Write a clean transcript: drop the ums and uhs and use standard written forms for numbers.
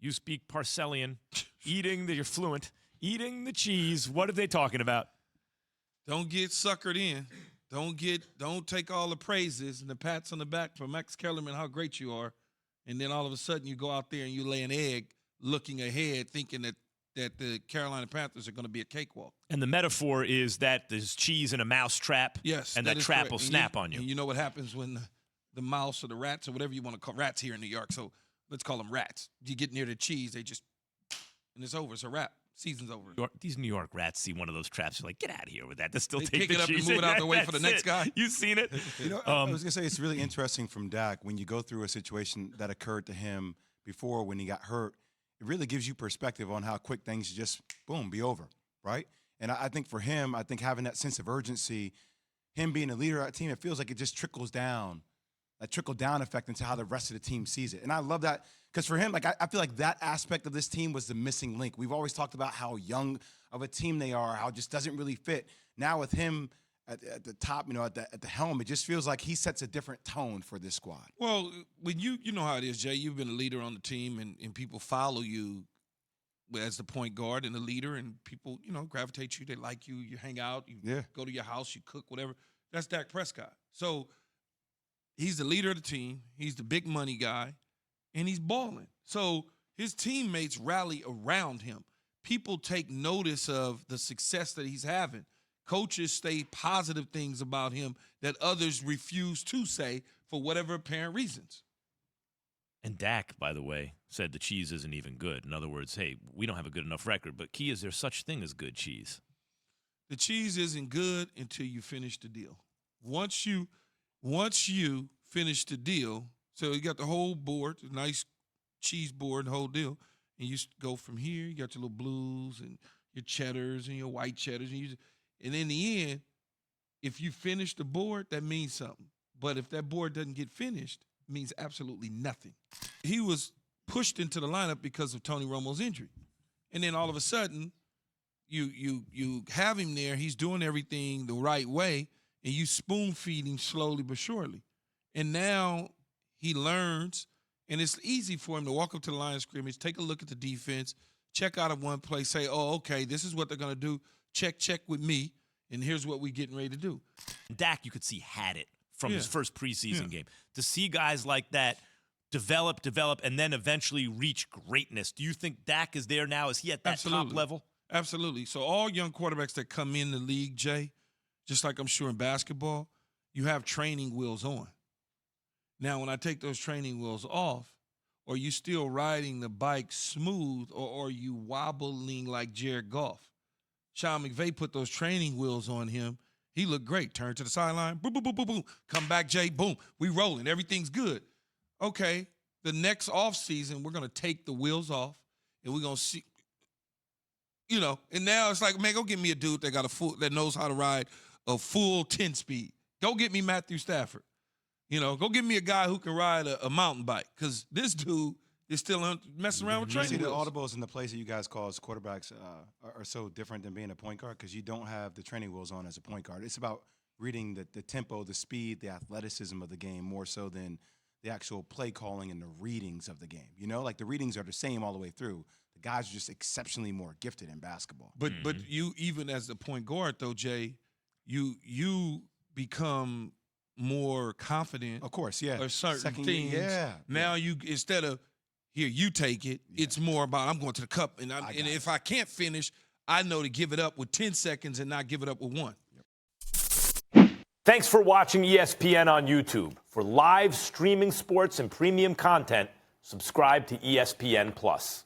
You speak Parcellian. You're fluent. Eating the cheese. What are they talking about? Don't get suckered in. Don't take all the praises and the pats on the back for Max Kellerman, how great you are. And then all of a sudden you go out there and you lay an egg looking ahead thinking that the Carolina Panthers are going to be a cakewalk. And the metaphor is that there's cheese in a mouse trap. Yes. And that trap correct. will snap on you. And you know what happens when the mouse or the rats or whatever you want to call rats here in New York. So let's call them rats. You get near the cheese, and it's over. It's a wrap. Season's over. These New York rats see one of those traps. They're like, get out of here with that. They still They take pick the it up cheese and move it out the way for the next guy. You've seen it. I was going to say it's really interesting from Dak when you go through a situation that occurred to him before when he got hurt. It really gives you perspective on how quick things just, boom, be over, right? And I think for him, I think having that sense of urgency, him being a leader of that team, it feels like it just trickles down, that trickle-down effect into how the rest of the team sees it. And I love that because for him, like I feel like that aspect of this team was the missing link. We've always talked about how young of a team they are, how it just doesn't really fit. Now with him at the top, at the helm, it just feels like he sets a different tone for this squad. Well, when you know how it is, Jay, you've been a leader on the team and people follow you as the point guard and the leader, and people, gravitate to you. They like you. You hang out. You go to your house. You cook, whatever. That's Dak Prescott. So he's the leader of the team. He's the big money guy, and he's balling. So his teammates rally around him. People take notice of the success that he's having. Coaches say positive things about him that others refuse to say for whatever apparent reasons. And Dak, by the way, said the cheese isn't even good. In other words, hey, we don't have a good enough record, but Key, is there such thing as good cheese? The cheese isn't good until you finish the deal. Once you finish the deal, so you got the whole board, the nice cheese board, the whole deal, and you go from here, you got your little blues and your cheddars and your white cheddars, and in the end, if you finish the board, that means something. But if that board doesn't get finished, it means absolutely nothing. He was pushed into the lineup because of Tony Romo's injury. And then all of a sudden, you have him there, he's doing everything the right way, and you spoon-feed him slowly but surely. And now he learns, and it's easy for him to walk up to the line of scrimmage, take a look at the defense, check out of one play, say, oh, okay, this is what they're going to do. Check with me, and here's what we're getting ready to do. Dak, you could see, had it from his first preseason game. To see guys like that develop, and then eventually reach greatness. Do you think Dak is there now? Is he at that top level? Absolutely. So all young quarterbacks that come in the league, Jay, just like I'm sure in basketball, you have training wheels on. Now, when I take those training wheels off, are you still riding the bike smooth, or are you wobbling like Jared Goff? Sean McVay put those training wheels on him. He looked great. Turn to the sideline. Boom, boom, boom, boom, boom. Come back, Jay. Boom. We rolling. Everything's good. Okay, the next offseason, we're going to take the wheels off, and we're going to see, and now it's like, man, go get me a dude that knows how to ride a full 10-speed. Go get me Matthew Stafford. Go get me a guy who can ride a mountain bike, because this dude is still messing around with training wheels. The audibles and the plays that you guys call as quarterbacks are so different than being a point guard because you don't have the training wheels on as a point guard. It's about reading the tempo, the speed, the athleticism of the game more so than the actual play calling and the readings of the game. Like the readings are the same all the way through. The guys are just exceptionally more gifted in basketball. But you, even as the point guard, though, Jay, you become more confident. Of course, yeah. Or certain things. Yeah. Now you, instead of, here, you take it, it's more about I'm going to the cup. And if I can't finish, I know to give it up with 10 seconds and not give it up with 1. Thanks for watching ESPN on YouTube. For live streaming sports and premium content, subscribe to ESPN+.